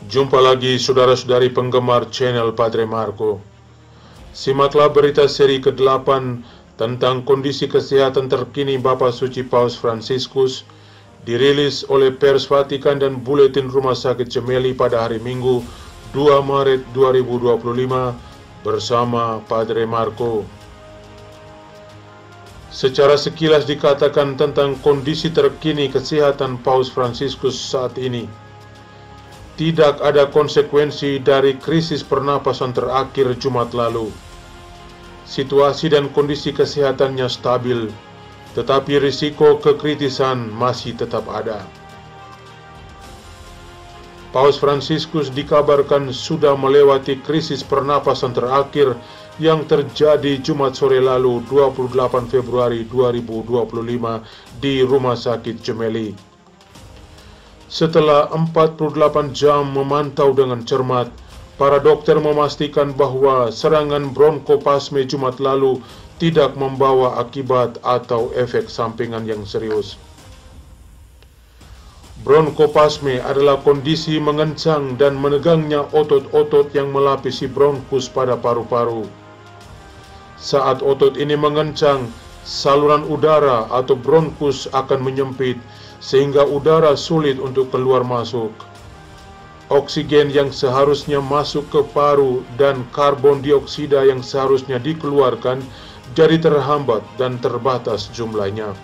Jumpa lagi saudara-saudari penggemar channel Padre Marco. Simaklah berita seri ke-8 tentang kondisi kesehatan terkini Bapak Suci Paus Fransiskus, dirilis oleh Pers Vatikan dan Buletin Rumah Sakit Gemelli pada hari Minggu 2 Maret 2025 bersama Padre Marco. Secara sekilas dikatakan tentang kondisi terkini kesehatan Paus Fransiskus saat ini. Tidak ada konsekuensi dari krisis pernapasan terakhir Jumat lalu. Situasi dan kondisi kesehatannya stabil, tetapi risiko kekritisan masih tetap ada. Paus Fransiskus dikabarkan sudah melewati krisis pernapasan terakhir yang terjadi Jumat sore lalu 28 Februari 2025 di Rumah Sakit Gemelli. Setelah 48 jam memantau dengan cermat, para dokter memastikan bahwa serangan bronkoplasme Jumat lalu tidak membawa akibat atau efek sampingan yang serius. Bronkoplasme adalah kondisi mengencang dan menegangnya otot-otot yang melapisi bronkus pada paru-paru. Saat otot ini mengencang, saluran udara atau bronkus akan menyempit, sehingga udara sulit untuk keluar masuk. Oksigen yang seharusnya masuk ke paru dan karbon dioksida yang seharusnya dikeluarkan jadi terhambat dan terbatas jumlahnya.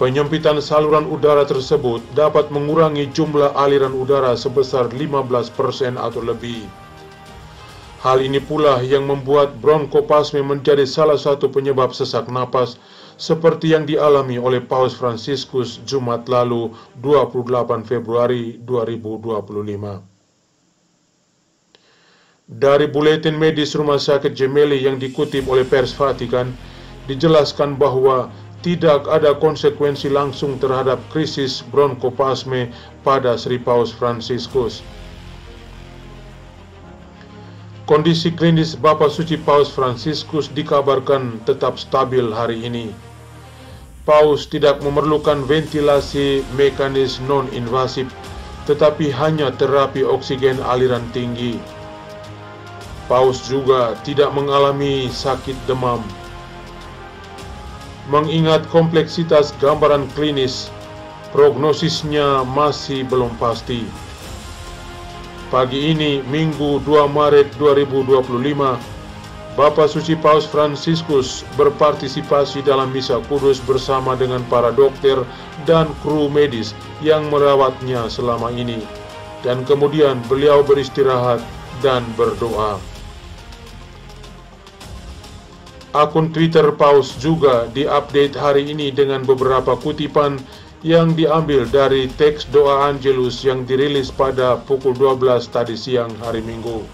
Penyempitan saluran udara tersebut dapat mengurangi jumlah aliran udara sebesar 15% atau lebih. Hal ini pula yang membuat bronkoplasme menjadi salah satu penyebab sesak napas, seperti yang dialami oleh Paus Fransiskus Jumat lalu 28 Februari 2025. Dari buletin medis Rumah Sakit Gemelli yang dikutip oleh Pers Vatikan, dijelaskan bahwa tidak ada konsekuensi langsung terhadap krisis bronkoplasme pada Sri Paus Fransiskus. Kondisi klinis Bapak Suci Paus Fransiskus dikabarkan tetap stabil hari ini. Paus tidak memerlukan ventilasi mekanis non-invasif, tetapi hanya terapi oksigen aliran tinggi. Paus juga tidak mengalami sakit demam. Mengingat kompleksitas gambaran klinis, prognosisnya masih belum pasti. Pagi ini, Minggu 2 Maret 2025, Bapak Suci Paus Fransiskus berpartisipasi dalam Misa Kudus bersama dengan para dokter dan kru medis yang merawatnya selama ini, dan kemudian beliau beristirahat dan berdoa. Akun Twitter Paus juga diupdate hari ini dengan beberapa kutipan yang diambil dari teks doa Angelus yang dirilis pada pukul 12 tadi siang hari Minggu.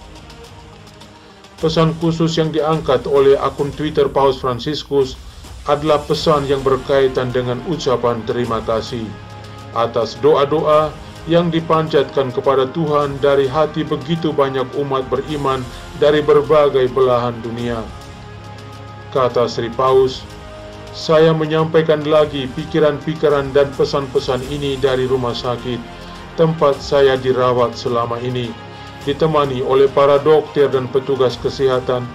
Pesan khusus yang diangkat oleh akun Twitter Paus Fransiskus adalah pesan yang berkaitan dengan ucapan terima kasih atas doa-doa yang dipanjatkan kepada Tuhan dari hati begitu banyak umat beriman dari berbagai belahan dunia. Kata Sri Paus, "Saya menyampaikan lagi pikiran-pikiran dan pesan-pesan ini dari rumah sakit, tempat saya dirawat selama ini, ditemani oleh para dokter dan petugas kesehatan.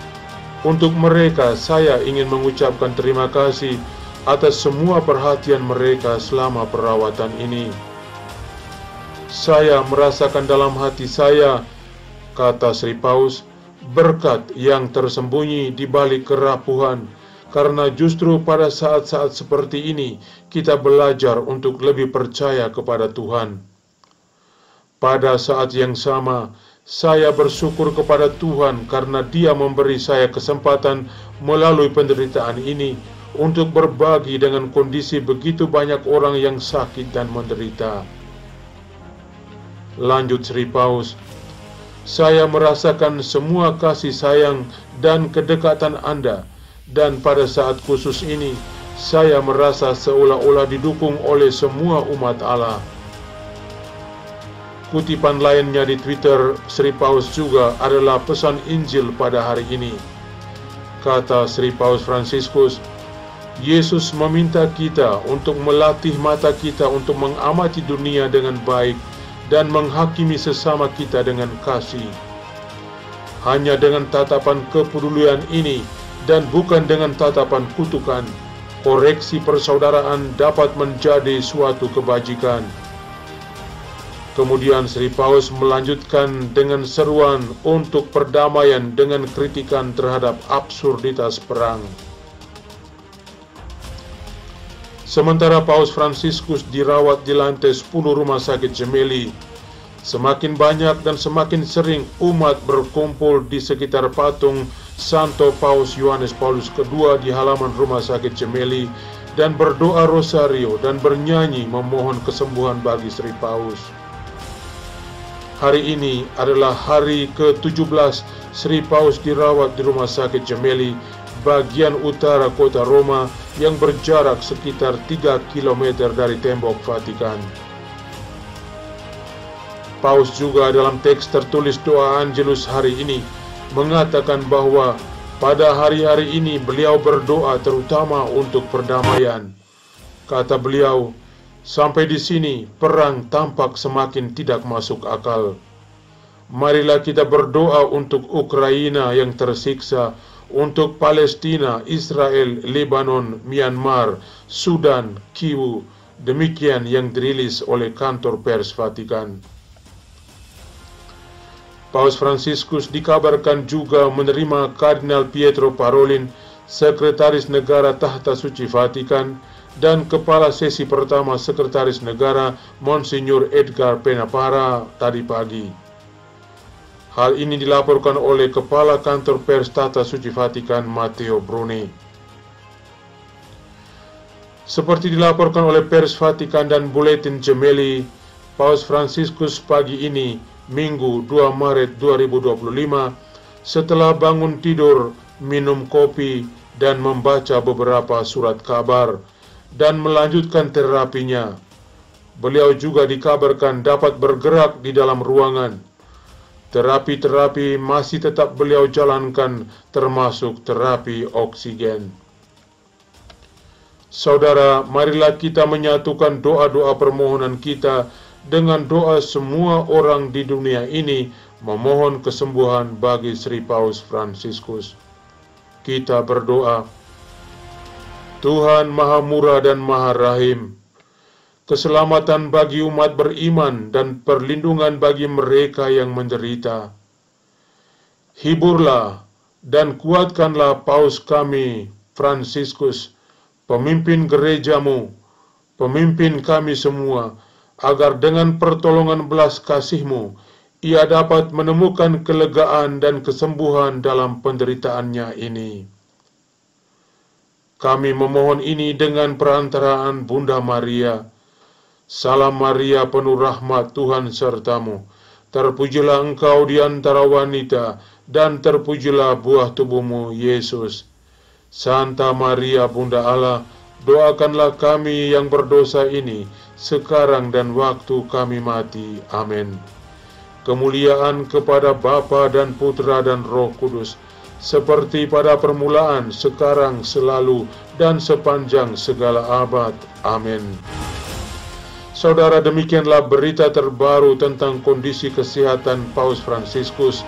Untuk mereka, saya ingin mengucapkan terima kasih atas semua perhatian mereka selama perawatan ini. Saya merasakan dalam hati saya," kata Sri Paus, "berkat yang tersembunyi di balik kerapuhan. Karena justru pada saat-saat seperti ini, kita belajar untuk lebih percaya kepada Tuhan. Pada saat yang sama, saya bersyukur kepada Tuhan karena Dia memberi saya kesempatan melalui penderitaan ini untuk berbagi dengan kondisi begitu banyak orang yang sakit dan menderita." Lanjut Sri Paus, "Saya merasakan semua kasih sayang dan kedekatan Anda, dan pada saat khusus ini, saya merasa seolah-olah didukung oleh semua umat Allah." Kutipan lainnya di Twitter Sri Paus juga adalah pesan Injil pada hari ini. Kata Sri Paus Fransiskus, Yesus meminta kita untuk melatih mata kita untuk mengamati dunia dengan baik dan menghakimi sesama kita dengan kasih. Hanya dengan tatapan kepedulian ini dan bukan dengan tatapan kutukan, koreksi persaudaraan dapat menjadi suatu kebajikan. Kemudian Sri Paus melanjutkan dengan seruan untuk perdamaian dengan kritikan terhadap absurditas perang. Sementara Paus Fransiskus dirawat di lantai 10 Rumah Sakit Gemelli, semakin banyak dan semakin sering umat berkumpul di sekitar patung Santo Paus Yohanes Paulus II di halaman Rumah Sakit Gemelli dan berdoa rosario dan bernyanyi memohon kesembuhan bagi Sri Paus. Hari ini adalah hari ke-17 Sri Paus dirawat di Rumah Sakit Gemelli, bagian utara kota Roma yang berjarak sekitar 3 km dari tembok Vatikan. Paus juga dalam teks tertulis doa Angelus hari ini mengatakan bahwa pada hari-hari ini beliau berdoa terutama untuk perdamaian. Kata beliau, sampai di sini perang tampak semakin tidak masuk akal. Marilah kita berdoa untuk Ukraina yang tersiksa, untuk Palestina, Israel, Lebanon, Myanmar, Sudan, Kyiv. Demikian yang dirilis oleh kantor pers Vatikan. Paus Fransiskus dikabarkan juga menerima Kardinal Pietro Parolin, Sekretaris Negara Tahta Suci Vatikan, dan Kepala Sesi Pertama Sekretaris Negara Monsignor Edgar Penapara tadi pagi. Hal ini dilaporkan oleh Kepala Kantor Pers Tahta Suci Vatikan Matteo Bruni. Seperti dilaporkan oleh pers Vatikan dan Buletin Gemelli, Paus Fransiskus pagi ini, Minggu 2 Maret 2025, setelah bangun tidur, minum kopi, dan membaca beberapa surat kabar, dan melanjutkan terapinya. Beliau juga dikabarkan dapat bergerak di dalam ruangan. Terapi-terapi masih tetap beliau jalankan, termasuk terapi oksigen. Saudara, marilah kita menyatukan doa-doa permohonan kita dengan doa semua orang di dunia ini memohon kesembuhan bagi Sri Paus Fransiskus. Kita berdoa. Tuhan Maha Murah dan Maha Rahim, keselamatan bagi umat beriman dan perlindungan bagi mereka yang menderita. Hiburlah dan kuatkanlah Paus kami, Fransiskus, pemimpin gerejamu, pemimpin kami semua, agar dengan pertolongan belas kasih-Mu, ia dapat menemukan kelegaan dan kesembuhan dalam penderitaannya ini. Kami memohon ini dengan perantaraan Bunda Maria. Salam Maria, penuh rahmat, Tuhan sertamu. Terpujilah engkau di antara wanita, dan terpujilah buah tubuhmu, Yesus. Santa Maria, Bunda Allah, doakanlah kami yang berdosa ini, sekarang dan waktu kami mati. Amin. Kemuliaan kepada Bapa dan Putra dan Roh Kudus, seperti pada permulaan, sekarang, selalu, dan sepanjang segala abad. Amin. Saudara, demikianlah berita terbaru tentang kondisi kesehatan Paus Fransiskus,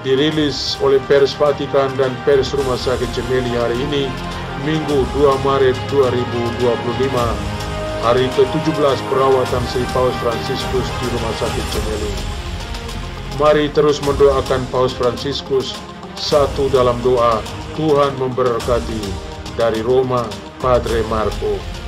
dirilis oleh pers Vatikan dan pers Rumah Sakit Gemelli hari ini, Minggu 2 Maret 2025, hari ke-17 perawatan Sri Paus Fransiskus di Rumah Sakit Gemelli. Mari terus mendoakan Paus Fransiskus, satu dalam doa. Tuhan memberkati. Dari Roma, Padre Marco.